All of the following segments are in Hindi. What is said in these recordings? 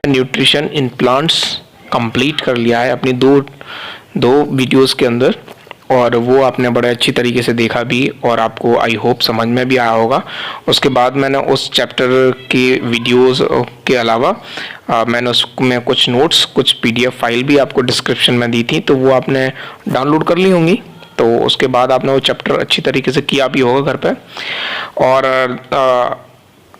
न्यूट्रिशन इन प्लांट्स कंप्लीट कर लिया है अपनी दो वीडियोस के अंदर, और वो आपने बड़े अच्छी तरीके से देखा भी और आपको आई होप समझ में भी आया होगा। उसके बाद मैंने उस चैप्टर के वीडियोस के अलावा मैंने उसमें कुछ नोट्स, कुछ PDF फाइल भी आपको डिस्क्रिप्शन में दी थी, तो वो आपने डाउनलोड कर ली होंगी। तो उसके बाद आपने वो चैप्टर अच्छी तरीके से किया भी होगा घर पे, और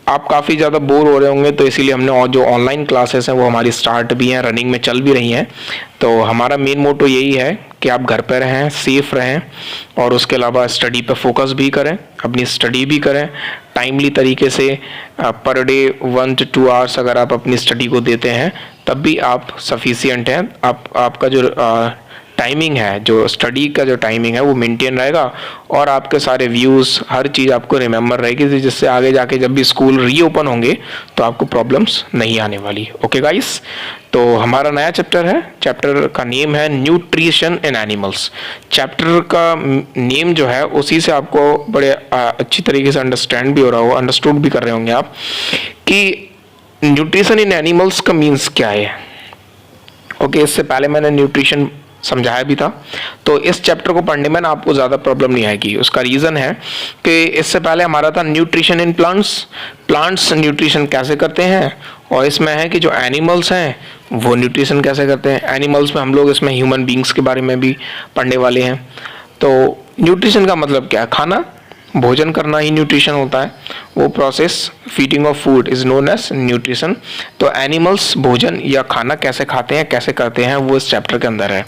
आप काफ़ी ज़्यादा बोर हो रहे होंगे, तो इसीलिए हमने और जो ऑनलाइन क्लासेस हैं वो हमारी स्टार्ट भी हैं, रनिंग में चल भी रही हैं। तो हमारा मेन मोटो यही है कि आप घर पर रहें, सेफ रहें, और उसके अलावा स्टडी पे फोकस भी करें, अपनी स्टडी भी करें टाइमली तरीके से। पर डे 1 to 2 आवर्स अगर आप अपनी स्टडी को देते हैं तब भी आप सफिशिएंट हैं। आपका जो टाइमिंग है, जो स्टडी का जो टाइमिंग है वो मेंटेन रहेगा, और आपके सारे व्यूज़, हर चीज़ आपको रिमेंबर रहेगी, जिससे आगे जाके जब भी स्कूल रीओपन होंगे तो आपको प्रॉब्लम्स नहीं आने वाली। ओके गाइस, तो हमारा नया चैप्टर है, चैप्टर का नेम है न्यूट्रिशन इन एनिमल्स। चैप्टर का नेम जो है उसी से आपको बड़े अच्छी तरीके से अंडरस्टूड भी कर रहे होंगे आप कि न्यूट्रिशन इन एनिमल्स का मीन्स क्या है। ओके, इससे पहले मैंने न्यूट्रिशन समझाया भी था, तो इस चैप्टर को पढ़ने में ना आपको ज़्यादा प्रॉब्लम नहीं आएगी। उसका रीज़न है कि इससे पहले हमारा था nutrition in plants, plants nutrition कैसे करते हैं, और इसमें है कि जो एनिमल्स हैं वो न्यूट्रिशन कैसे करते हैं। एनिमल्स में हम लोग इसमें ह्यूमन बींग्स के बारे में भी पढ़ने वाले हैं। तो न्यूट्रिशन का मतलब क्या है? खाना, भोजन करना ही न्यूट्रिशन होता है। वो process, feeding of food is known as nutrition. तो एनिमल्स भोजन या खाना कैसे खाते हैं, कैसे करते हैं, वो इस चैप्टर के अंदर है।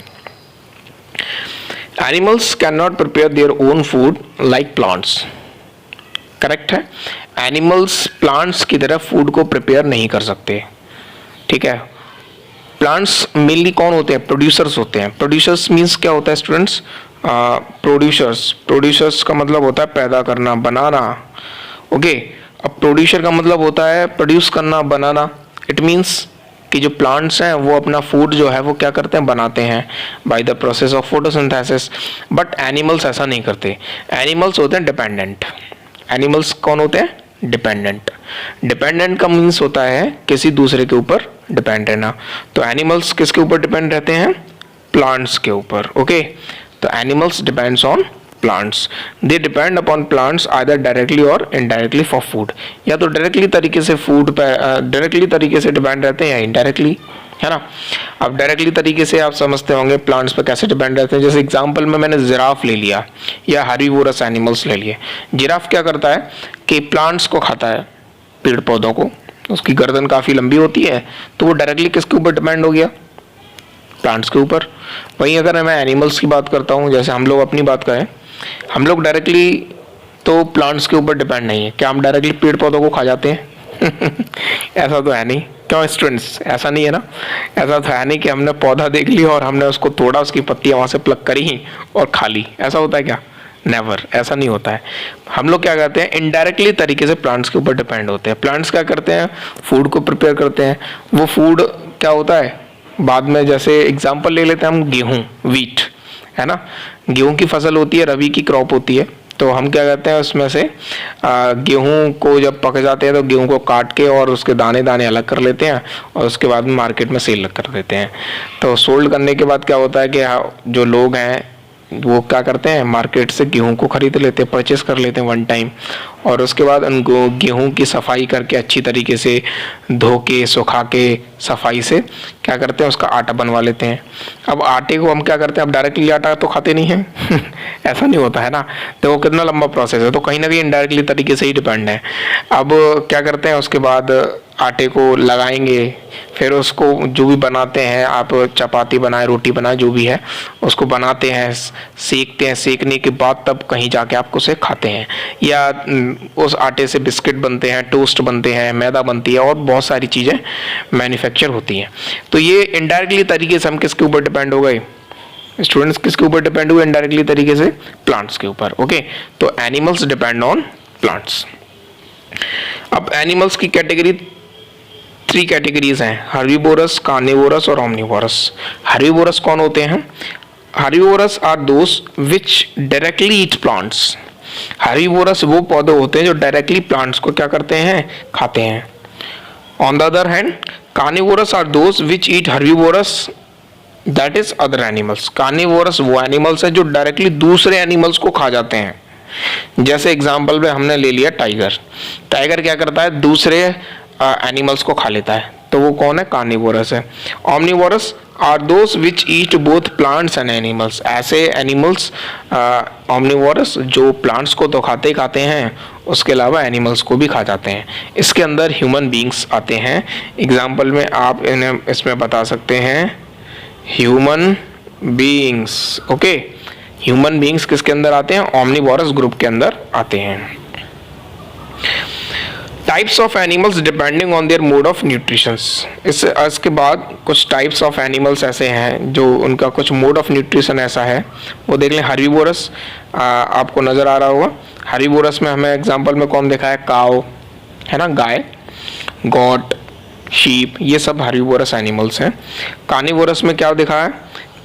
Animals cannot prepare their own food like plants. Correct है, एनिमल्स प्लांट्स की तरह फूड को प्रिपेयर नहीं कर सकते। ठीक है, प्लांट्स मेनली कौन होते हैं? प्रोड्यूसर्स होते हैं। प्रोड्यूसर्स मीन्स क्या होता है स्टूडेंट्स? प्रोड्यूसर्स का मतलब होता है पैदा करना, बनाना। ओके, अब प्रोड्यूसर का मतलब होता है प्रोड्यूस करना, बनाना। इट मीन्स कि जो प्लांट्स हैं वो अपना फूड जो है वो क्या करते हैं? बनाते हैं by the process of photosynthesis. But animals ऐसा नहीं करते। एनिमल्स होते हैं डिपेंडेंट। एनिमल्स कौन होते हैं? डिपेंडेंट। डिपेंडेंट का मीन्स होता है किसी दूसरे के ऊपर डिपेंड रहना। तो एनिमल्स किसके ऊपर डिपेंड रहते हैं? प्लांट्स के ऊपर। ओके, तो animals depends on plants. They depend upon plants either directly or indirectly for food. या तो डायरेक्टली तरीके से फूड पे डायरेक्टली तरीके से डिपेंड रहते हैं या इनडायरेक्टली, है ना। अब डायरेक्टली तरीके से आप समझते होंगे प्लांट्स पे कैसे डिपेंड रहते हैं। जैसे एग्जांपल में मैंने जिराफ ले लिया या हर्बीवोरस एनिमल्स ले लिए। जिराफ क्या करता है कि प्लांट्स को खाता है, पेड़ पौधों को। उसकी गर्दन काफ़ी लंबी होती है, तो वो डायरेक्टली किसके ऊपर डिपेंड हो गया? प्लांट्स के ऊपर। वहीं अगर मैं एनिमल्स की बात करता हूँ, जैसे हम लोग अपनी बात करें, हम लोग डायरेक्टली तो प्लांट्स के ऊपर डिपेंड नहीं है। क्या हम डायरेक्टली पेड़ पौधों को खा जाते हैं? ऐसा तो है नहीं। क्यों स्टूडेंट्स? ऐसा नहीं है ना। ऐसा तो है नहीं कि हमने पौधा देख लिया और हमने उसको तोड़ा, उसकी पत्तियां वहाँ से प्लग करी और खा ली। ऐसा होता है क्या? नेवर, ऐसा नहीं होता है। हम लोग क्या करते हैं? इनडायरेक्टली तरीके से प्लांट्स के ऊपर डिपेंड होते हैं। प्लांट्स क्या करते हैं? फूड को प्रिपेयर करते हैं। वो फूड क्या होता है बाद में? जैसे एग्जाम्पल ले लेते हैं हम, गेहूँ, वीट, है ना। गेहूं की फसल होती है, रबी की क्रॉप होती है। तो हम क्या करते हैं उसमें से गेहूं को जब पक जाते हैं तो गेहूं को काट के और उसके दाने दाने अलग कर लेते हैं और उसके बाद में मार्केट में सेल कर देते हैं। तो सोल्ड करने के बाद क्या होता है कि जो लोग हैं वो क्या करते हैं? मार्केट से गेहूं को खरीद लेते हैं, परचेस कर लेते हैं वन टाइम, और उसके बाद उनको गेहूं की सफाई करके अच्छी तरीके से धो के, सुखा के, सफाई से क्या करते हैं? उसका आटा बनवा लेते हैं। अब आटे को हम क्या करते हैं? अब डायरेक्टली आटा तो खाते नहीं हैं। ऐसा नहीं होता है ना। तो वो कितना लंबा प्रोसेस है, तो कहीं ना कहीं इनडायरेक्टली तरीके से ही डिपेंड है। अब क्या करते हैं? उसके बाद आटे को लगाएंगे, फिर उसको जो भी बनाते हैं, आप चपाती बनाए, रोटी बनाए, जो भी है उसको बनाते हैं, सेकते हैं। सेकने के बाद तब कहीं जाके आप उसे खाते हैं। या उस आटे से बिस्किट बनते हैं, टोस्ट बनते हैं, मैदा बनती है, और बहुत सारी चीज़ें मैन्युफैक्चर होती हैं। तो ये इनडायरेक्टली तरीके से हम किसके ऊपर डिपेंड हो गए स्टूडेंट्स? किसके ऊपर डिपेंड हुए इनडायरेक्टली तरीके से? प्लांट्स के ऊपर। ओके, तो एनिमल्स डिपेंड ऑन प्लांट्स। अब एनिमल्स की कैटेगरी 3 कैटेगरीज हैं, हर्बीवोरस, कार्निवोरस और ओमनिवोरस। हर्बीवोरस कौन होते हैं? Herbivorous are those which directly eat plants. Herbivorous वो पौधे होते हैं जो डायरेक्टली प्लांट्स को क्या करते हैं? खाते हैं। On the other hand carnivorous are those which eat herbivorous that is other animals. Carnivorous वो एनिमल्स है जो डायरेक्टली दूसरे एनिमल्स को खा जाते हैं। जैसे एग्जांपल में हमने ले लिया टाइगर। टाइगर क्या करता है, दूसरे एनिमल्स को खा लेता है, तो वो कौन है, कार्निवोरस है। Omnivorous are those which eat both plants and animals. ऐसे एनिमल्स ऑमनिवोरस जो प्लांट्स को तो खाते ही खाते हैं, उसके अलावा एनिमल्स को भी खा जाते हैं। इसके अंदर ह्यूमन बींग्स आते हैं। एग्जाम्पल में आप इन्हें इसमें बता सकते हैं human beings. Okay, human beings किसके अंदर आते हैं, ऑमनिवोरस ग्रुप के अंदर आते हैं। Types of animals depending on their mode of nutritions. इसके बाद कुछ टाइप्स ऑफ एनिमल्स ऐसे हैं जो उनका कुछ मोड ऑफ न्यूट्रिशन ऐसा है, वो देख लें। हर्बीवोरस आपको नज़र आ रहा होगा। हर्बीवोरस में हमें एग्जांपल में कौन देखा है, काऊ है ना, गाय, गॉट, शीप, ये सब हर्बीवोरस एनिमल्स हैं। कार्निवोरस में क्या दिखा है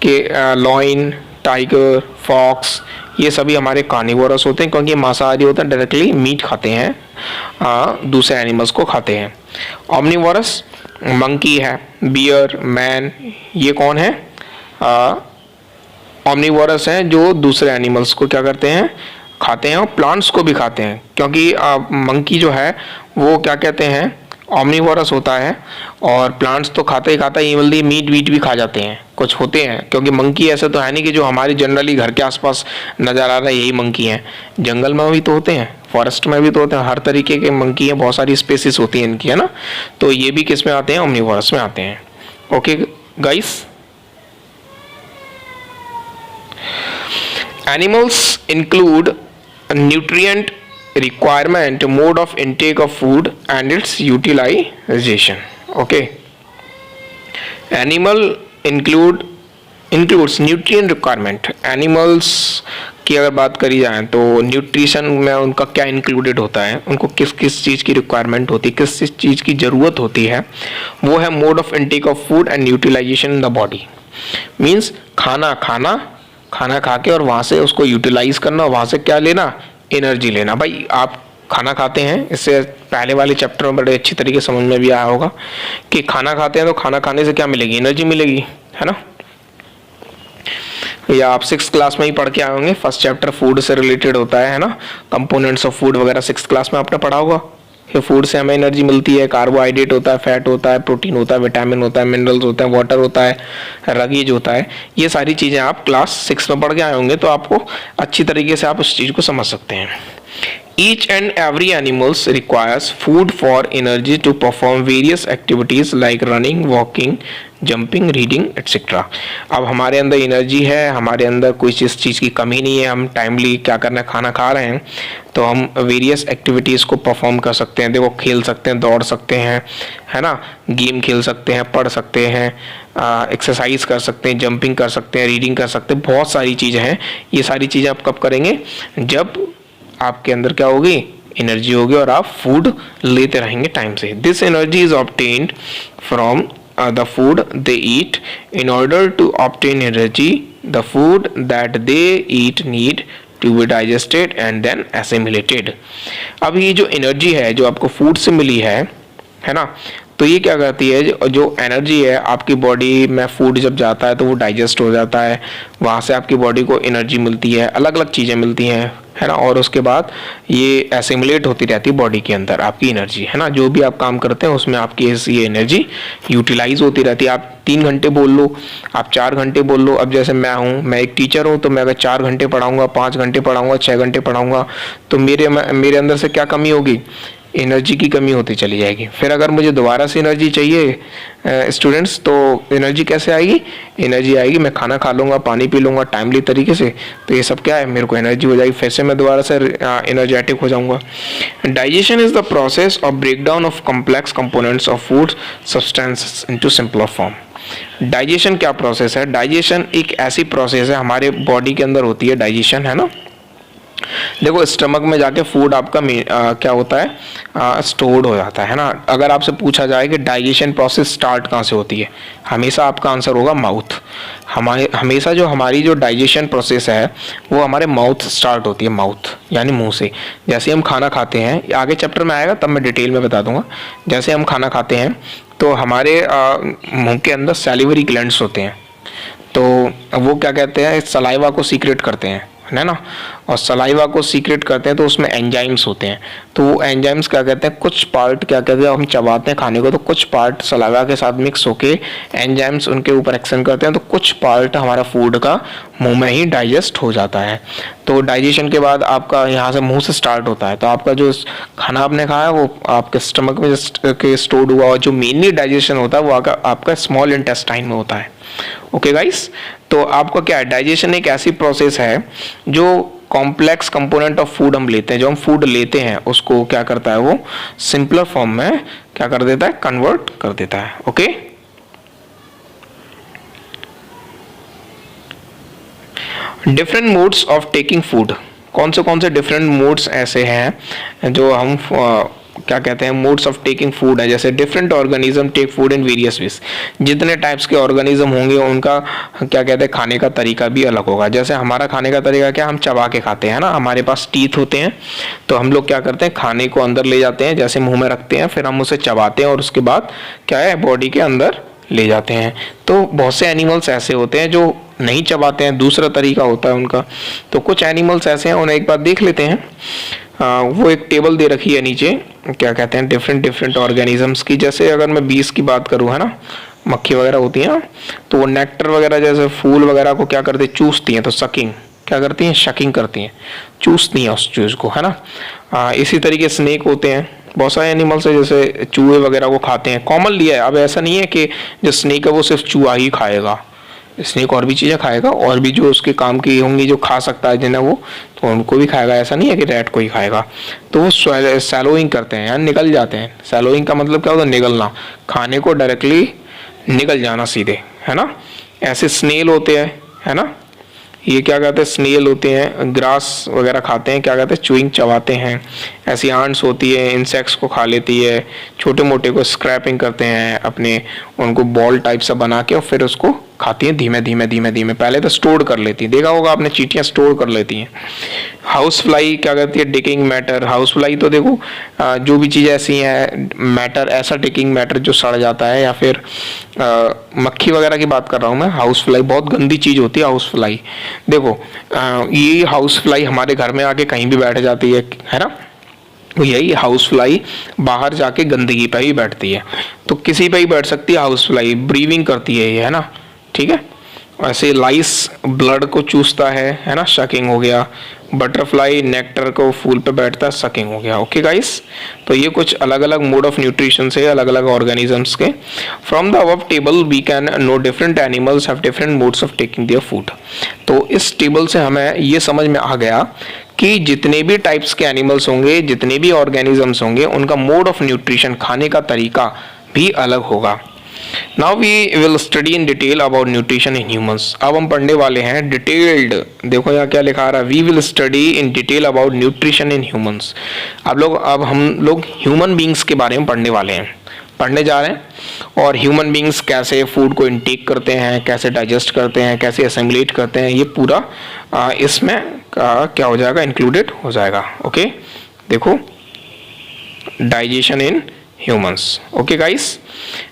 कि लॉइन, टाइगर, फॉक्स, ये सभी हमारे कार्निवोरस होते हैं क्योंकि मांसाहारी होते हैं, डायरेक्टली मीट खाते हैं, दूसरे एनिमल्स को खाते हैं। ऑमनिवोरस मंकी है, बियर, मैन, ये कौन है, ऑमनिवोरस हैं जो दूसरे एनिमल्स को क्या करते हैं, खाते हैं, और प्लांट्स को भी खाते हैं क्योंकि मंकी जो है वो क्या कहते हैं, ऑमनिवोरस होता है, और प्लांट्स तो खाता ही खाता है, इवन मीट वीट भी खा जाते हैं, कुछ होते हैं, क्योंकि मंकी ऐसे तो है नहीं कि जो हमारी जनरली घर के आसपास नज़र आ रहा है यही मंकी हैं। जंगल में भी तो होते हैं, फॉरेस्ट में भी तो होते हैं, हर तरीके के मंकी हैं, बहुत सारी स्पेसिस होती हैं इनकी, है ना। तो ये भी किस में आते हैं, ऑमनिवोरस में आते हैं। Okay guys, animals include nutrient requirement, mode of intake of food and its utilization. Okay, animal includes nutrient requirement। animals की अगर बात करी जाए तो न्यूट्रिशन में उनका क्या इंक्लूडेड होता है, उनको किस किस चीज़ की रिक्वायरमेंट होती है, किस किस चीज़ की ज़रूरत होती है, वो है mode of intake of food and utilization in the body. Means खाना खा के और वहाँ से उसको यूटिलाइज करना, वहाँ से क्या लेना, एनर्जी लेना। भाई आप खाना खाते हैं, इससे पहले वाले चैप्टर में बड़े अच्छी तरीके समझ में भी आया होगा कि खाना खाते हैं तो खाना खाने से क्या मिलेगी, एनर्जी मिलेगी, है ना। या आप 6th क्लास में ही पढ़ के आए होंगे, फर्स्ट चैप्टर फूड से रिलेटेड होता है ना, कंपोनेंट्स ऑफ फूड वगैरह 6th क्लास में आपने पढ़ा होगा। ये फूड से हमें एनर्जी मिलती है, कार्बोहाइड्रेट होता है, फैट होता है, प्रोटीन होता है, विटामिन होता है, मिनरल्स होता है, वाटर होता है, रगीज होता है। ये सारी चीज़ें आप क्लास 6 में पढ़ के आए होंगे, तो आपको अच्छी तरीके से आप उस चीज़ को समझ सकते हैं। Each and every animals requires food for energy to perform various activities like running, walking, jumping, reading, etc. अब हमारे अंदर एनर्जी है, हमारे अंदर कोई चीज़ की कमी नहीं है, हम टाइमली क्या करना है, खाना खा रहे हैं, तो हम वेरियस एक्टिविटीज़ को परफॉर्म कर सकते हैं। देखो, खेल सकते हैं, दौड़ सकते हैं, है ना, गेम खेल सकते हैं, पढ़ सकते हैं, एक्सरसाइज कर सकते हैं, जंपिंग कर सकते हैं, रीडिंग कर सकते हैं, बहुत सारी चीज़ें हैं। ये सारी चीज़ें आप कब करेंगे, जब आपके अंदर क्या होगी, एनर्जी होगी, और आप फूड लेते रहेंगे टाइम से। This energy is obtained from the food they eat. In order to obtain energy the food that they eat need to be digested and then assimilated. अब ये जो एनर्जी है जो आपको फूड से मिली है ना, तो ये क्या करती है, जो एनर्जी है आपकी बॉडी में, फूड जब जाता है तो वो डाइजेस्ट हो जाता है, वहाँ से आपकी बॉडी को एनर्जी मिलती है, अलग अलग चीज़ें मिलती हैं, है ना, और उसके बाद ये एसिमुलेट होती रहती है बॉडी के अंदर आपकी एनर्जी, है ना। जो भी आप काम करते हैं उसमें आपकी ये एनर्जी यूटिलाइज होती रहती है। आप 3 घंटे बोल लो, आप 4 घंटे बोल लो। अब जैसे मैं एक टीचर हूँ, तो मैं अगर 4 घंटे पढ़ाऊँगा, 5 घंटे पढ़ाऊँगा, 6 घंटे पढ़ाऊँगा, तो मेरे अंदर से क्या कमी होगी, एनर्जी की कमी होती चली जाएगी। फिर अगर मुझे दोबारा से एनर्जी चाहिए स्टूडेंट्स, तो एनर्जी कैसे आएगी, एनर्जी आएगी, मैं खाना खा लूँगा, पानी पी लूँगा टाइमली तरीके से, तो ये सब क्या है, मेरे को एनर्जी हो जाएगी, फिर से मैं दोबारा से एनर्जेटिक हो जाऊँगा। Digestion is the process of breakdown of complex components of food substances into simpler form. Digestion क्या प्रोसेस है, डाइजेशन एक ऐसी प्रोसेस है हमारे बॉडी के अंदर होती है, डाइजेशन, है ना। देखो, स्टमक में जाके फूड आपका क्या होता है, स्टोर्ड हो जाता है ना। अगर आपसे पूछा जाए कि डाइजेशन प्रोसेस स्टार्ट कहाँ से होती है, हमेशा आपका आंसर होगा माउथ। हमेशा जो हमारी जो डाइजेशन प्रोसेस है वो हमारे माउथ स्टार्ट होती है, माउथ यानी मुंह से। जैसे हम खाना खाते हैं, आगे चैप्टर में आएगा तब मैं डिटेल में बता दूंगा। जैसे हम खाना खाते हैं तो हमारे मुंह के अंदर सैलिवरी ग्लैंड्स होते हैं, तो वो क्या कहते हैं, सलाइवा को सीक्रेट करते हैं, है ना। और सलाइवा को सीक्रेट करते हैं तो उसमें एंजाइम्स होते हैं, तो वो एंजाइम्स क्या कहते हैं, कुछ पार्ट क्या कहते हैं, हम चबाते हैं खाने को तो कुछ पार्ट सलाइवा के साथ मिक्स होके एंजाइम्स उनके ऊपर एक्शन करते हैं, तो कुछ पार्ट हमारा फूड का मुंह में ही डाइजेस्ट हो जाता है। तो डाइजेशन के बाद आपका यहाँ से मुंह से स्टार्ट होता है, तो आपका जो खाना आपने खाया वो आपके स्टमक में के स्टोर्ड हुआ, और जो मेनली डाइजेशन होता है वो आपका स्मॉल इंटेस्टाइन में होता है। ओके गाइस, तो आपका क्या है, डाइजेशन एक ऐसी प्रोसेस है जो कॉम्प्लेक्स कंपोनेंट ऑफ फूड हम लेते हैं, जो हम फूड लेते हैं उसको क्या करता है, वो सिंपलर फॉर्म में क्या कर देता है, कन्वर्ट कर देता है। Okay, different modes of taking food, कौन से डिफरेंट मोड्स ऐसे हैं जो हम क्या कहते हैं, मोड्स ऑफ टेकिंग फूड है। जैसे different organism take food in various ways, जितने टाइप्स के ऑर्गेनिज्म होंगे उनका क्या कहते हैं, खाने का तरीका भी अलग होगा। जैसे हमारा खाने का तरीका क्या, हम चबा के खाते हैं ना, हमारे पास टीथ होते हैं, तो हम लोग क्या करते हैं, खाने को अंदर ले जाते हैं, जैसे मुंह में रखते हैं, फिर हम उसे चबाते हैं और उसके बाद क्या है, बॉडी के अंदर ले जाते हैं। तो बहुत से एनिमल्स ऐसे होते हैं जो नहीं चबाते हैं, दूसरा तरीका होता है उनका। तो कुछ एनिमल्स ऐसे हैं, उन्हें एक बार देख लेते हैं। वो एक टेबल दे रखी है नीचे, क्या कहते हैं, डिफरेंट ऑर्गेनिजम्स की। जैसे अगर मैं बीज की बात करूँ, है ना, मक्खी वगैरह होती है ना, तो वो नेक्टर वगैरह जैसे फूल वगैरह को क्या करती है, चूसती हैं, तो सकिंग क्या करती हैं, शकिंग करती हैं, चूसती हैं उस चूज को, है ना। इसी तरीके स्नेक होते हैं, बहुत सारे एनिमल्स है जैसे चूहे वगैरह को खाते हैं, कॉमन लिया है। अब ऐसा नहीं है कि जो स्नेक है वो सिर्फ चूहा ही खाएगा, स्नेक और भी चीज़ें खाएगा, और भी जो उसके काम की होंगी जो खा सकता है जिन्हें वो, तो उनको भी खाएगा। ऐसा नहीं है कि रैट को ही खाएगा। तो वो सैलोइंग करते हैं, यानी निकल जाते हैं। सैलोइंग का मतलब क्या होता है, निगलना, खाने को डायरेक्टली निकल जाना सीधे, है ना। ऐसे स्नेल होते हैं, है ना, ये क्या कहते हैं, स्नेल होते हैं, ग्रास वगैरह खाते हैं, क्या कहते हैं, चुइंग चबाते हैं। ऐसी आंट्स होती है, इंसेक्ट्स को खा लेती है, छोटे मोटे को स्क्रैपिंग करते हैं अपने, उनको बॉल टाइप सा बना के और फिर उसको खाती हैं धीमे धीमे। पहले तो स्टोर कर लेती है, देखा होगा आपने, चींटियां स्टोर कर लेती हैं। हाउस फ्लाई क्या करती है, डिकिंग मैटर। हाउस फ्लाई तो देखो जो भी चीज़ ऐसी है, मैटर, ऐसा डिकिंग मैटर जो सड़ जाता है, या फिर मक्खी वगैरह की बात कर रहा हूँ मैं। हाउस फ्लाई बहुत गंदी चीज़ होती है हाउस फ्लाई। देखो ये हाउस फ्लाई हमारे घर में आके कहीं भी बैठ जाती है ना। तो यही हाउस फ्लाई बाहर जाके गंदगी पे ही बैठती है, तो किसी पे ही बैठ सकती है हाउस फ्लाई, ब्रीविंग करती है ये, है ना, ठीक है। ऐसे लाइस ब्लड को चूसता है ना, शकिंग हो गया। बटरफ्लाई नेक्टर को फूल पे बैठता है, सकिंग हो गया। ओके गाइस, तो ये कुछ अलग अलग मोड ऑफ न्यूट्रिशन से अलग अलग ऑर्गेनिजम्स के। From the above table we can know different animals have different modes of taking their food. तो इस टेबल से हमें ये समझ में आ गया कि जितने भी टाइप्स के एनिमल्स होंगे, जितने भी ऑर्गेनिजम्स होंगे, उनका मोड ऑफ न्यूट्रिशन, खाने का तरीका भी अलग होगा। Now we will study in detail about nutrition in humans. अब हम पढ़ने वाले हैं डिटेल्ड, देखो यहाँ क्या लिखा आ रहा है, we will study in detail about nutrition in humans. अब हम लोग ह्यूमन बींग्स के बारे में पढ़ने जा रहे हैं, और ह्यूमन बींग्स कैसे फूड को इनटेक करते हैं, कैसे डाइजेस्ट करते हैं, कैसे असेम्बलेट करते हैं, ये पूरा इसमें क्या हो जाएगा, इंक्लूडेड हो जाएगा। ओके, देखो digestion in humans. Okay guys,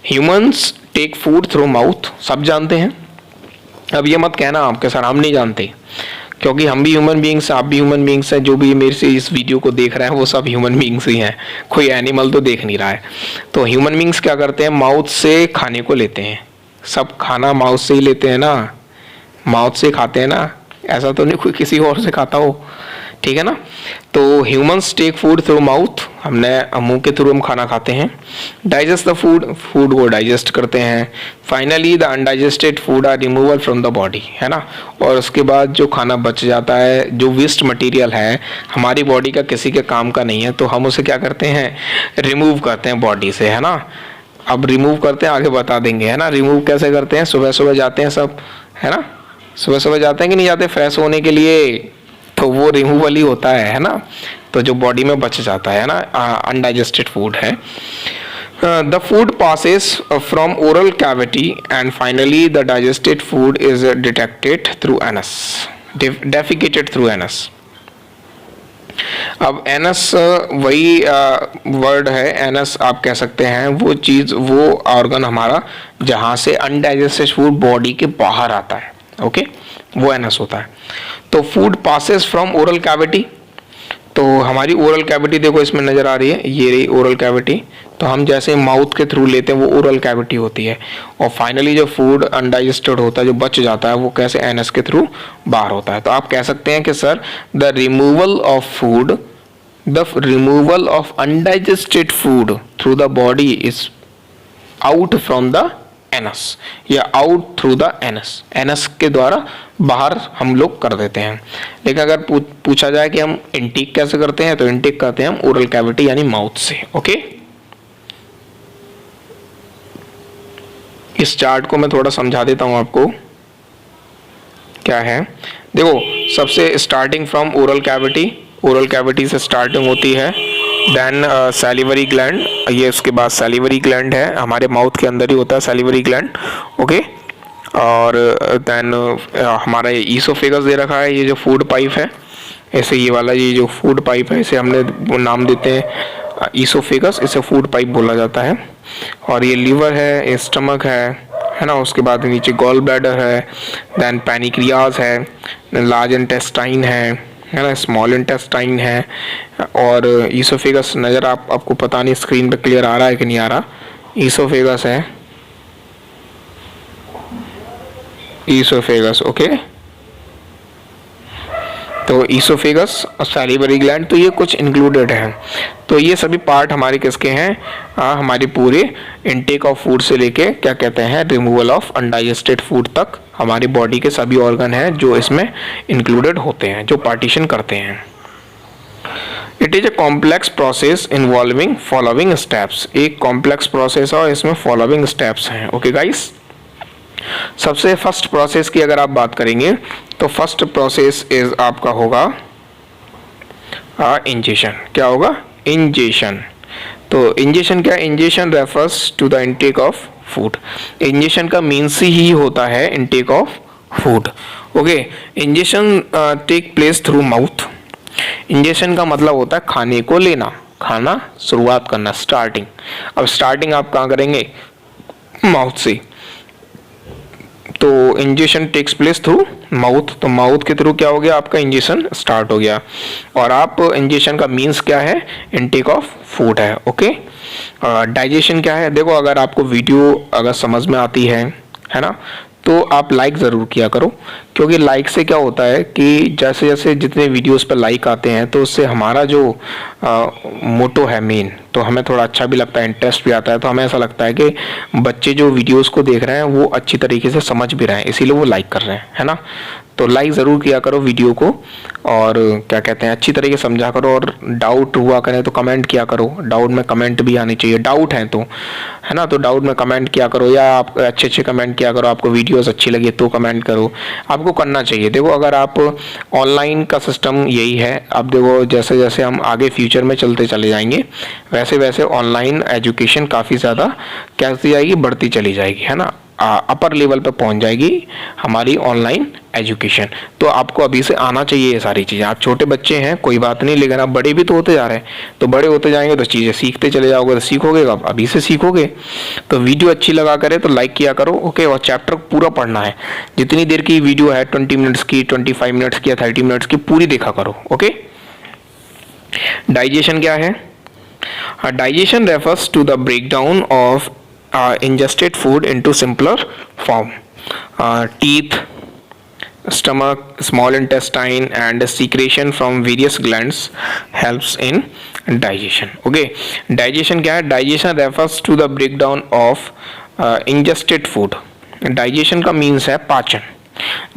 humans take food through mouth, सब जानते हैं। अब ये मत कहना आपके सर हम नहीं जानते, क्योंकि हम भी ह्यूमन बींग्स, आप भी ह्यूमन बींग्स हैं, जो भी मेरे से इस वीडियो को देख रहे हैं वो सब ह्यूमन बींग्स ही हैं, कोई एनिमल तो देख नहीं रहा है। तो ह्यूमन बींग्स क्या करते हैं, माउथ से खाने को लेते हैं, सब खाना माउथ से ही लेते हैं ना, माउथ से खाते हैं ना, ऐसा तो नहीं कोई किसी और से खाता हो, ठीक है ना। तो humans take food through mouth, हमने मुंह के थ्रू हम खाना खाते हैं। डाइजेस्ट द फूड, फूड को डाइजेस्ट करते हैं। Finally the undigested food are removal from the body, है ना। और उसके बाद जो खाना बच जाता है, जो वेस्ट मटेरियल है, हमारी बॉडी का किसी के काम का नहीं है, तो हम उसे क्या करते हैं, रिमूव करते हैं बॉडी से, है ना। अब रिमूव करते हैं, आगे बता देंगे, है ना। रिमूव कैसे करते हैं, सुबह सुबह जाते हैं सब, है ना, सुबह सुबह जाते हैं कि नहीं जाते फ्रेश होने के लिए, तो वो रिमूवल ही होता है ना। तो जो बॉडी में बच जाता है ना, अनडाइजेस्टेड फूड है। The food passes from oral cavity and finally the digested food is detected through anus, defecated through anus. अब एनस वही वर्ड है, एनस आप कह सकते हैं वो चीज़, वो ऑर्गन हमारा जहाँ से अनडाइजेस्टेड फूड बॉडी के बाहर आता है, ओके, वो एनस होता है। तो food passes from oral cavity, तो हमारी ओरल कैविटी देखो इसमें नज़र आ रही है, ये रही ओरल कैविटी। तो हम जैसे माउथ के थ्रू लेते हैं वो ओरल कैविटी होती है, और फाइनली जो फूड अनडाइजेस्टेड होता है, जो बच जाता है, वो कैसे एनस के थ्रू बाहर होता है। तो आप कह सकते हैं कि sir the removal of undigested food through the body is out from the anus, या out through the anus, anus के द्वारा बाहर हम लोग कर देते हैं। लेकिन अगर पूछा जाए कि हम इनटेक कैसे करते हैं, तो इनटेक करते हैं हम ओरल कैविटी यानी माउथ से, ओके। इस चार्ट को मैं थोड़ा समझा देता हूं आपको, क्या है। देखो, सबसे starting from oral cavity, oral cavity से स्टार्टिंग होती है, देन सैलिवरी ग्लैंड, ये उसके बाद सैलिवरी ग्लैंड है, हमारे माउथ के अंदर ही होता है सैलिवरी ग्लैंड, ओके। और देन हमारा ये ईसोफेगस दे रखा है, ये जो फूड पाइप है, ऐसे ये वाला ये जो फूड पाइप है, इसे हमने नाम देते हैं ईसोफेगस, इसे फूड पाइप बोला जाता है। और ये लीवर है, ये स्टमक है ना, उसके बाद नीचे गॉल ब्लैडर है, देन पैनिक्रियाज है, लार्ज इंटेस्टाइन है ना, स्मॉल इंटेस्टाइन है, और ईसोफेगस नज़र आपको पता नहीं स्क्रीन पे क्लियर आ रहा है कि नहीं आ रहा, ईसोफेगस है, ईसोफेगस, ओके। तो ईसोफेगस और सैलिवरी ग्लैंड, तो ये कुछ इंक्लूडेड हैं। तो ये सभी पार्ट हमारे किसके हैं, हमारी पूरे इनटेक ऑफ फूड से लेके क्या कहते हैं रिमूवल ऑफ अनडाइजेस्टेड फूड तक हमारी बॉडी के सभी ऑर्गन हैं जो इसमें इंक्लूडेड होते हैं, जो पार्टीशन करते हैं। It is a complex process involving following steps, एक कॉम्प्लेक्स प्रोसेस और इसमें फॉलोइंग स्टेप्स हैं, ओके गाइस। सबसे फर्स्ट प्रोसेस की अगर आप बात करेंगे तो फर्स्ट प्रोसेस इज आपका होगा इंजेशन, क्या होगा, इंजेशन। तो इंजेशन क्या, ingestion refers to the intake of food, ingestion का मीन्स ही होता है intake of food, okay. Ingestion take place through mouth, ingestion का मतलब होता है खाने को लेना, खाना शुरुआत करना, स्टार्टिंग। अब स्टार्टिंग आप कहाँ करेंगे, माउथ से, तो injection takes place through mouth, तो माउथ के थ्रू क्या हो गया, आपका इंजेक्शन स्टार्ट हो गया। और आप इंजेक्शन का मीन्स क्या है, इनटेक ऑफ फूड है, ओके। डाइजेशन क्या है, देखो अगर आपको वीडियो अगर समझ में आती है ना, तो आप लाइक ज़रूर किया करो, क्योंकि लाइक से क्या होता है कि जैसे जैसे जितने वीडियोस पर लाइक आते हैं तो उससे हमारा जो मोटो है मेन, तो हमें थोड़ा अच्छा भी लगता है, इंटरेस्ट भी आता है, तो हमें ऐसा लगता है कि बच्चे जो वीडियोस को देख रहे हैं वो अच्छी तरीके से समझ भी रहे हैं, इसीलिए वो लाइक कर रहे हैं, है ना। तो लाइक ज़रूर किया करो वीडियो को, और क्या कहते हैं अच्छी तरीके से समझा करो, और डाउट हुआ करें तो कमेंट किया करो, डाउट में कमेंट भी आनी चाहिए, डाउट है तो, है ना, तो डाउट में कमेंट किया करो, या आप अच्छे अच्छे कमेंट किया करो, आपको वीडियोस अच्छी लगी तो कमेंट करो, आपको करना चाहिए। देखो अगर आप ऑनलाइन का सिस्टम यही है, अब देखो जैसे जैसे हम आगे फ्यूचर में चलते चले जाएंगे वैसे वैसे ऑनलाइन एजुकेशन काफ़ी ज़्यादा कैसी जाएगी, बढ़ती चली जाएगी, है ना, अपर लेवल पे पहुंच जाएगी हमारी ऑनलाइन एजुकेशन। तो आपको अभी से आना चाहिए ये सारी चीज़ें। आप छोटे बच्चे हैं कोई बात नहीं, लेकिन आप बड़े भी तो होते जा रहे हैं, तो बड़े होते जाएंगे तो चीज़ें सीखते चले जाओगे, तो सीखोगे आप अभी से सीखोगे। तो वीडियो अच्छी लगा करे तो लाइक किया करो, ओके। और चैप्टर पूरा पढ़ना है, जितनी देर की वीडियो है 20 मिनट्स की, 25 मिनट्स की या 30 मिनट्स की, पूरी देखा करो, ओके। डाइजेशन क्या है, digestion refers to the breakdown of ingested food into simpler form. Teeth, stomach, small intestine and secretion from various glands helps in digestion, okay. Digestion क्या है, digestion refers to the breakdown of ingested food. digestion का means है पाचन,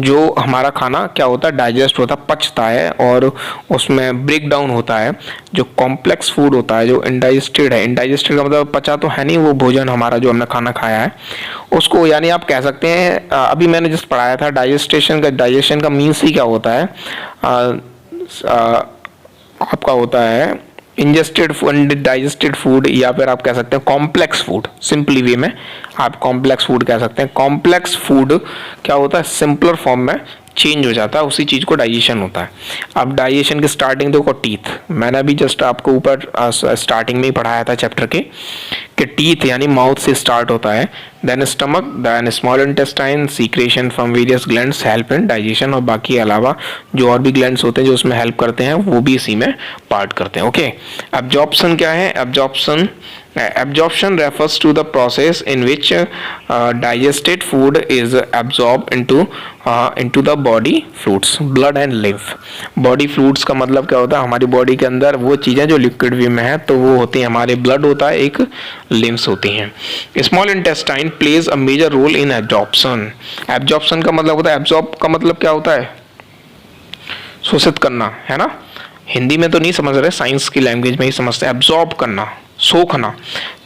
जो हमारा खाना क्या होता है, डाइजेस्ट होता है, पचता है, और उसमें ब्रेक डाउन होता है। जो कॉम्प्लेक्स फूड होता है, जो इंडाइजेस्टेड है, इंडाइजेस्टेड का मतलब पचा तो है नहीं, वो भोजन हमारा जो हमने खाना खाया है उसको, यानी आप कह सकते हैं अभी मैंने जिस पढ़ाया था डाइजेशन का मीन्स ही क्या होता है, आपका होता है इंजेस्टेड फूड, डाइजेस्टेड फूड, या फिर आप कह सकते हैं कॉम्प्लेक्स फूड। सिंपली वे में आप कॉम्प्लेक्स फूड कह सकते हैं। कॉम्प्लेक्स फूड क्या होता है, सिंपलर फॉर्म में चेंज हो जाता है, उसी चीज़ को डाइजेशन होता है। अब डाइजेशन की स्टार्टिंग देखो टीथ, मैंने अभी जस्ट आपको ऊपर स्टार्टिंग में ही पढ़ाया था चैप्टर के कि टीथ यानी माउथ से स्टार्ट होता है, then stomach, then small intestine, secretion from various glands help in digestion, और बाकी अलावा जो और भी ग्लैंड्स होते हैं जो उसमें हेल्प करते हैं वो भी इसी में पार्ट करते हैं। ओके, एब्जॉर्प्शन क्या है? Absorption refers to the process in which digested food is absorbed into the body fluids, blood and lymph। Body fluids का मतलब क्या होता है? हमारी बॉडी के अंदर वो चीज़ें जो लिक्विड वे में है तो वो होती हैं हमारे ब्लड होता है, एक लिम्फ्स होती हैं। Small intestine plays a major role in absorption. Absorption का मतलब होता है, एब्जॉर्ब का मतलब क्या होता है? शोषित करना, है ना? हिंदी में तो नहीं समझ रहे, साइंस की लैंग्वेज में ही समझते हैं। एब्जॉर्ब करना, सोखना।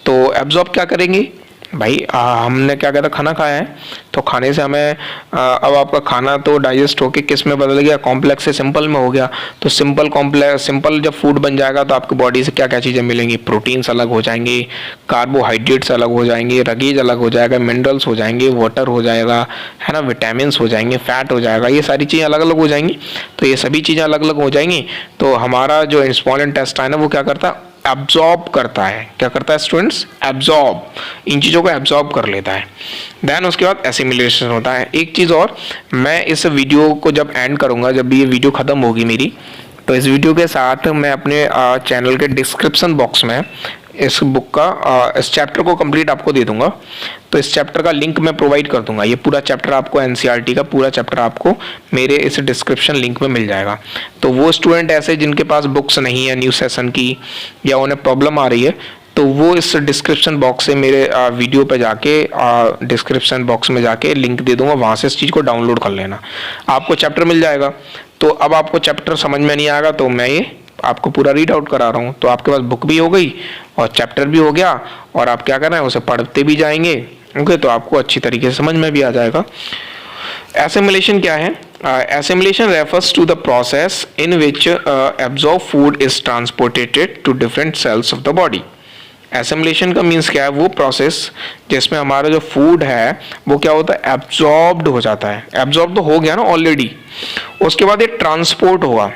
तो एब्जॉर्ब क्या करेंगे भाई? हमने क्या कहता खाना खाया है, तो खाने से हमें अब आपका खाना तो डाइजेस्ट होके किस में बदल गया? कॉम्प्लेक्स से सिंपल में हो गया। तो सिंपल जब फूड बन जाएगा तो आपकी बॉडी से क्या क्या चीज़ें मिलेंगी? प्रोटीन्स अलग हो जाएंगे, कार्बोहाइड्रेट्स अलग हो जाएंगे, रगेज अलग हो जाएगा, मिनरल्स हो जाएंगे, वाटर हो जाएगा, है ना, विटामिन्स हो जाएंगे, फैट हो जाएगा, ये सारी चीज़ें अलग अलग हो जाएंगी। तो ये सभी चीज़ें अलग अलग हो जाएंगी। तो हमारा जो स्मॉल इंटेस्टाइन है वो क्या करता है? एब्जॉर्ब करता है। क्या करता है स्टूडेंट्स? एब्जॉर्ब, इन चीज़ों को एब्जॉर्ब कर लेता है। देन उसके बाद एसिमिलेशन होता है। एक चीज़ और, मैं इस वीडियो को जब एंड करूँगा, जब भी ये वीडियो ख़त्म होगी मेरी, तो इस वीडियो के साथ मैं अपने चैनल के डिस्क्रिप्शन बॉक्स में इस बुक का इस चैप्टर को कंप्लीट आपको दे दूंगा। तो इस चैप्टर का लिंक मैं प्रोवाइड कर दूंगा। ये पूरा चैप्टर आपको, एनसीईआरटी का पूरा चैप्टर आपको मेरे इस डिस्क्रिप्शन लिंक में मिल जाएगा। तो वो स्टूडेंट ऐसे जिनके पास बुक्स नहीं है न्यू सेशन की, या उन्हें प्रॉब्लम आ रही है, तो वो इस डिस्क्रिप्शन बॉक्स से मेरे वीडियो पे जाके डिस्क्रिप्शन बॉक्स में जाके लिंक दे दूंगा, वहाँ से इस चीज़ को डाउनलोड कर लेना, आपको चैप्टर मिल जाएगा। तो अब आपको चैप्टर समझ में नहीं आएगा तो मैं ये आपको पूरा रीड आउट करा रहा हूँ, तो आपके पास बुक भी हो गई और चैप्टर भी हो गया, और आप क्या कर रहे हैं उसे पढ़ते भी जाएंगे। ओके, तो आपको अच्छी तरीके से समझ में भी आ जाएगा। एसिमिलेशन क्या है? Assimilation refers to the process in which absorbed food is transported to different cells of the body। Assimilation का मीन्स क्या है? वो प्रोसेस जिसमें हमारा जो फूड है वो क्या होता है? एब्जॉर्ब्ड हो जाता है। एब्जॉर्ब तो हो गया ना ऑलरेडी, उसके बाद ये ट्रांसपोर्ट हुआ।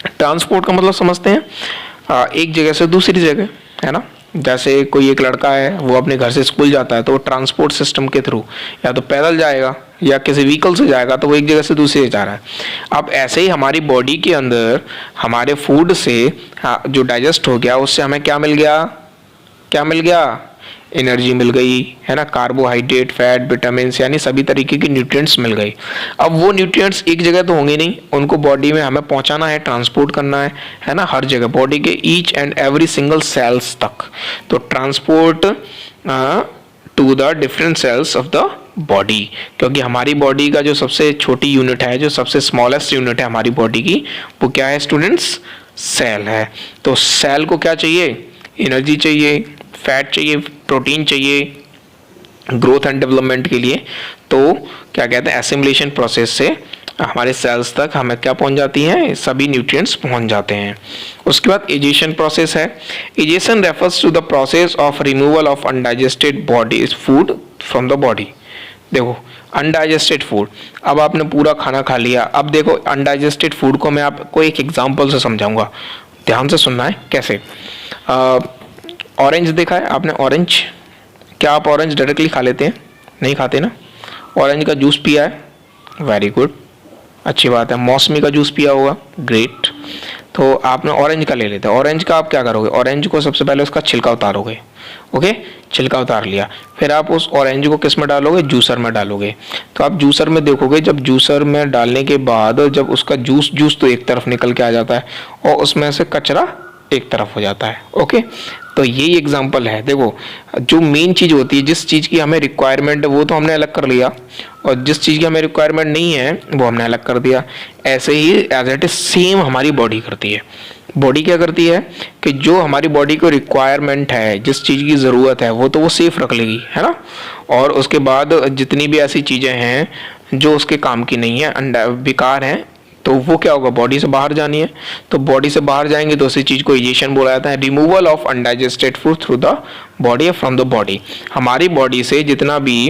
ट्रांसपोर्ट का मतलब समझते हैं, एक जगह से दूसरी जगह, है ना। जैसे कोई एक लड़का है वो अपने घर से स्कूल जाता है तो वो ट्रांसपोर्ट सिस्टम के थ्रू या तो पैदल जाएगा या किसी व्हीकल से जाएगा, तो वो एक जगह से दूसरी जगह जा रहा है। अब ऐसे ही हमारी बॉडी के अंदर हमारे फूड से जो डाइजेस्ट हो गया उससे हमें क्या मिल गया? क्या मिल गया? एनर्जी मिल गई, है ना, कार्बोहाइड्रेट, फैट, विटामिन, यानी सभी तरीके की न्यूट्रिएंट्स मिल गई। अब वो न्यूट्रिएंट्स एक जगह तो होंगे नहीं, उनको बॉडी में हमें पहुंचाना है, ट्रांसपोर्ट करना है ना, हर जगह बॉडी के each and every single cells तक। तो transport to the different cells of the body, क्योंकि हमारी बॉडी का जो सबसे छोटी यूनिट है, जो सबसे स्मॉलेस्ट यूनिट है हमारी बॉडी की, वो क्या है स्टूडेंट्स? सेल है। तो सेल को क्या चाहिए? एनर्जी चाहिए, फैट चाहिए, प्रोटीन चाहिए ग्रोथ एंड डेवलपमेंट के लिए। तो क्या कहते हैं? एसिमिलेशन प्रोसेस से हमारे सेल्स तक हमें क्या पहुंच जाती हैं? सभी न्यूट्रिएंट्स पहुंच जाते हैं। उसके बाद एजेशन प्रोसेस है। Egestion refers to the process of removal of undigested body food from the body. देखो, अनडाइजेस्टेड फूड, अब आपने पूरा खाना खा लिया। अब देखो, अनडाइजेस्टेड फूड को मैं आपको एक एग्जांपल से समझाऊंगा, ध्यान से सुनना है। कैसे? ऑरेंज देखा है आपने? ऑरेंज, क्या आप ऑरेंज डायरेक्टली खा लेते हैं? नहीं खाते ना। ऑरेंज का जूस पिया है, वेरी गुड, अच्छी बात है। मौसमी का जूस पिया होगा, ग्रेट। तो आपने ऑरेंज का ले लेते हैं। ऑरेंज का आप क्या करोगे? ऑरेंज को सबसे पहले उसका छिलका उतारोगे। ओके, छिलका उतार लिया, फिर आप उस ऑरेंज को किस में डालोगे? जूसर में डालोगे। तो आप जूसर में देखोगे, जब जूसर में डालने के बाद जब उसका जूस तो एक तरफ निकल के आ जाता है और उसमें से कचरा एक तरफ हो जाता है। ओके, तो यही एग्जांपल है। देखो, जो मेन चीज़ होती है, जिस चीज़ की हमें रिक्वायरमेंट है वो तो हमने अलग कर लिया, और जिस चीज़ की हमें रिक्वायरमेंट नहीं है वो हमने अलग कर दिया। ऐसे ही एज इट इज सेम हमारी बॉडी करती है। बॉडी क्या करती है कि जो हमारी बॉडी को रिक्वायरमेंट है, जिस चीज़ की ज़रूरत है, वो तो वो सेफ रख लेगी, है ना। और उसके बाद जितनी भी ऐसी चीज़ें हैं जो उसके काम की नहीं है, बेकार हैं, तो वो क्या होगा? बॉडी से बाहर जानी है। तो बॉडी से बाहर जाएंगे तो उसी चीज़ को एजेशन बोला जाता है। Removal of undigested food through the body from the body. हमारी बॉडी से जितना भी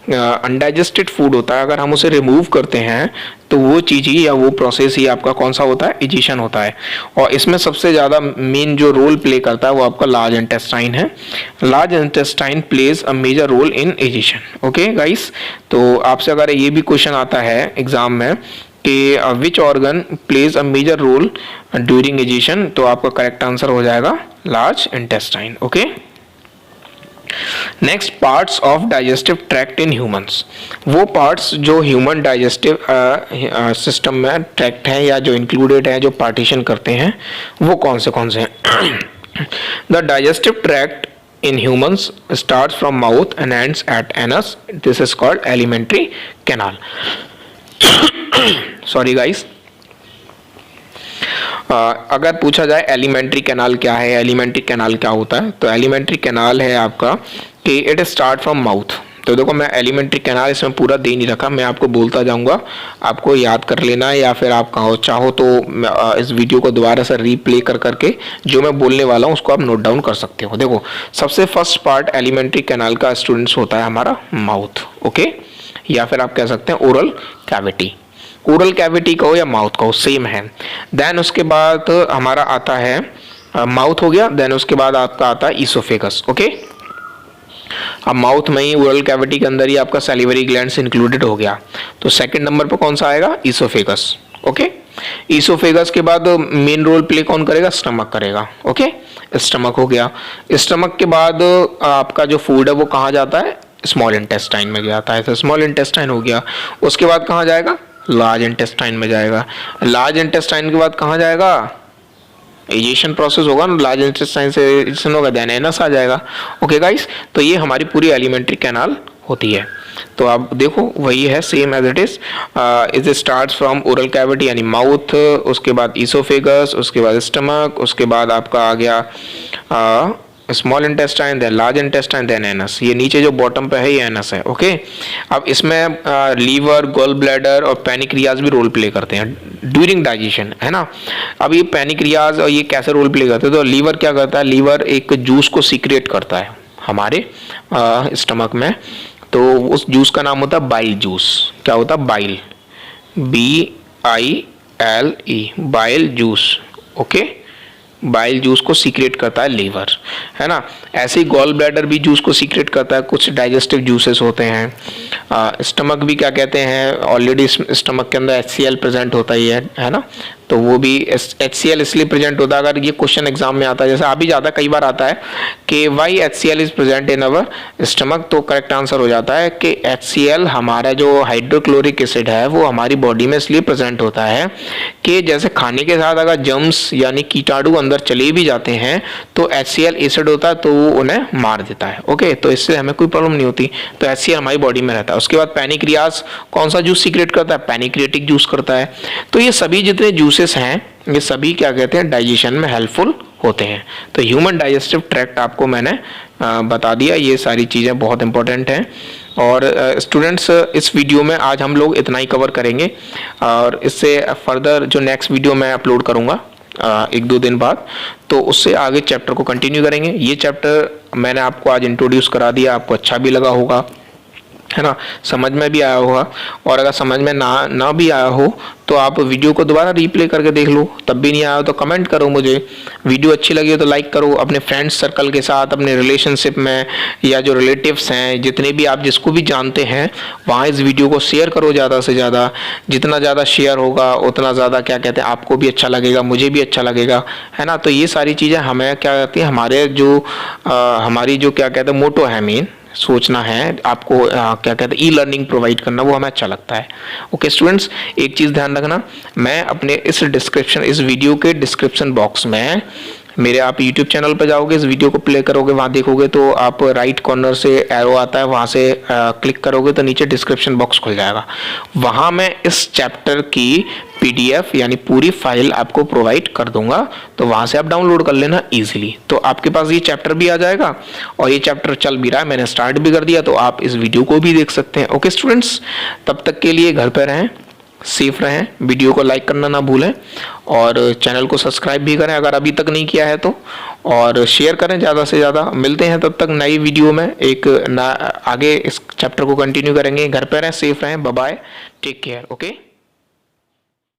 अनडाइजेस्टेड फूड होता है, अगर हम उसे रिमूव करते हैं तो वो चीज़ ही या वो प्रोसेस ही आपका कौन सा होता है, इजेशन होता है। और इसमें सबसे ज़्यादा मेन जो रोल प्ले करता है वो आपका लार्ज इंटेस्टाइन है। Large intestine plays a major role in egestion. Okay guys, तो आपसे अगर ये भी क्वेश्चन आता है एग्जाम में कि which organ plays a major role during egestion, तो आपका करेक्ट आंसर हो जाएगा large intestine. Okay, next, parts of digestive tract in humans. वो पार्ट्स जो ह्यूमन डाइजेस्टिव सिस्टम में ट्रैक्ट हैं या जो इंक्लूडेड है, जो पार्टीशन करते हैं, वो कौन से हैं? The digestive tract in humans starts from mouth and ends at anus. This is called alimentary canal. Sorry guys. अगर पूछा जाए एलिमेंट्री कैनाल क्या है, एलिमेंट्री कैनाल क्या होता है, तो एलिमेंट्री कैनाल है आपका कि इट स्टार्ट फ्रॉम माउथ। तो देखो मैं एलिमेंट्री कैनाल इसमें पूरा दे नहीं रखा, मैं आपको बोलता जाऊंगा, आपको याद कर लेना है, या फिर आप चाहो तो इस वीडियो को दोबारा से रीप्ले कर करके जो मैं बोलने वाला हूँ उसको आप नोट डाउन कर सकते हो। देखो सबसे फर्स्ट पार्ट एलिमेंट्री कैनाल का स्टूडेंट्स होता है हमारा माउथ। ओके, या फिर आप कह सकते हैं ओरल कैविटी। ओरल कैविटी कहो या माउथ कहो सेम है। देन उसके बाद हमारा आता है माउथ हो गया, देन उसके बाद आपका आता है ईसोफेगस। ओके, अब माउथ में ही ओरल कैविटी के अंदर ही आपका सैलिवरी ग्लैंड्स इंक्लूडेड हो गया, तो सेकंड नंबर पर कौन सा आएगा, ईसोफेगस। ओके, ईसोफेगस के बाद मेन रोल प्ले कौन करेगा, स्टमक करेगा। ओके, स्टमक हो गया। स्टमक के बाद आपका जो फूड है वो कहाँ जाता है, स्मॉल इंटेस्टाइन में जाता है, तो स्मॉल इंटेस्टाइन हो गया। उसके बाद कहाँ जाएगा, लार्ज इंटेस्टाइन में जाएगा। लार्ज इंटेस्टाइन के बाद कहाँ जाएगा, इजेशन प्रोसेस होगा ना, लार्ज इंटेस्टाइन से इजेशन होगा, देन एनस आ जाएगा। ओके गाइस, तो ये हमारी पूरी एलिमेंट्री कैनाल होती है। तो आप देखो वही है same as it starts from oral cavity यानी माउथ, उसके बाद ईसोफेगस, उसके बाद स्टमक, उसके बाद आपका आ गया small intestine, then large intestine, then anus. ये नीचे जो बॉटम पे है ये एनस है। ओके, अब इसमें लीवर, गॉल ब्लैडर और पैनिक्रियाज भी रोल प्ले करते हैं ड्यूरिंग डाइजेशन, है ना। अब ये पैनिक्रियाज और ये कैसे रोल प्ले करते हैं, तो लीवर क्या करता है, लीवर एक जूस को सीक्रेट करता है हमारे स्टमक में, तो उस जूस का नाम होता है बाइल जूस। क्या होता है, bile, BILE, bile juice. Okay, bile juice को सीक्रेट करता है लीवर, है ना। ऐसे ही गॉल ब्लैडर भी जूस को सीक्रेट करता है, कुछ डाइजेस्टिव जूसेस होते हैं। स्टमक भी क्या कहते हैं, ऑलरेडी स्टमक के अंदर HCl प्रेजेंट होता ही है ना, तो वो भी HCl इसलिए प्रेजेंट होता है। अगर ये क्वेश्चन एग्जाम में आता है, जैसे अभी ज़्यादा कई बार आता है कि why HCl is present in our stomach, तो करेक्ट आंसर हो जाता है कि HCl हमारा जो हाइड्रोक्लोरिक एसिड है वो हमारी बॉडी में इसलिए प्रेजेंट होता है कि जैसे खाने के साथ अगर जर्म्स यानी कीटाणु अंदर चले भी जाते हैं तो HCl एसिड होता है तो वो उन्हें मार देता है। ओके, तो इससे हमें कोई प्रॉब्लम नहीं होती, तो HCl हमारी बॉडी में रहता है। उसके बाद पैनिक्रियाज कौन सा जूस सीक्रेट करता है, पैनिक्रियाटिक जूस करता है। तो ये सभी जितने जूसेस हैं ये सभी क्या कहते हैं, डाइजेशन में हेल्पफुल होते हैं। तो ह्यूमन डाइजेस्टिव ट्रैक्ट आपको मैंने बता दिया, ये सारी चीज़ें बहुत इंपॉर्टेंट हैं। और स्टूडेंट्स इस वीडियो में आज हम लोग इतना ही कवर करेंगे, और इससे फर्दर जो नेक्स्ट वीडियो मैं अपलोड करूँगा 1-2 दिन बाद, तो उससे आगे चैप्टर को कंटिन्यू करेंगे। ये चैप्टर मैंने आपको आज इंट्रोड्यूस करा दिया, आपको अच्छा भी लगा होगा, है ना, समझ में भी आया होगा। और अगर समझ में ना भी आया हो तो आप वीडियो को दोबारा रीप्ले करके देख लो, तब भी नहीं आया हो तो कमेंट करो मुझे। वीडियो अच्छी लगी हो तो लाइक करो, अपने फ्रेंड्स सर्कल के साथ, अपने रिलेशनशिप में, या जो रिलेटिव्स हैं, जितने भी आप जिसको भी जानते हैं वहाँ इस वीडियो को शेयर करो ज़्यादा से ज़्यादा। जितना ज़्यादा शेयर होगा उतना ज़्यादा क्या कहते हैं, आपको भी अच्छा लगेगा, मुझे भी अच्छा लगेगा, है ना। तो ये सारी चीज़ें हमें क्या कहती हैं, हमारे जो हमारी जो क्या कहते हैं मोटो है, मेन सोचना है आपको क्या कहते हैं, ई-लर्निंग प्रोवाइड करना, वो हमें अच्छा लगता है। ओके स्टूडेंट्स, एक चीज़ ध्यान रखना, मैं अपने इस वीडियो के डिस्क्रिप्शन बॉक्स में मेरे, आप YouTube चैनल पर जाओगे, इस वीडियो को प्ले करोगे, वहाँ देखोगे तो आप राइट कॉर्नर से एरो आता है, वहाँ से क्लिक करोगे तो नीचे डिस्क्रिप्शन बॉक्स खुल जाएगा। वहाँ मैं इस चैप्टर की PDF यानी पूरी फाइल आपको प्रोवाइड कर दूंगा, तो वहाँ से आप डाउनलोड कर लेना इजीली। तो आपके पास ये चैप्टर भी आ जाएगा, और ये चैप्टर चल भी रहा है, मैंने स्टार्ट भी कर दिया, तो आप इस वीडियो को भी देख सकते हैं। ओके स्टूडेंट्स, तब तक के लिए घर पर रहें, सेफ रहें, वीडियो को लाइक करना ना भूलें, और चैनल को सब्सक्राइब भी करें अगर अभी तक नहीं किया है तो, और शेयर करें ज़्यादा से ज़्यादा। मिलते हैं तब तक नई वीडियो में, आगे इस चैप्टर को कंटिन्यू करेंगे। घर पर रहें, सेफ रहें, bye bye, take care. Okay.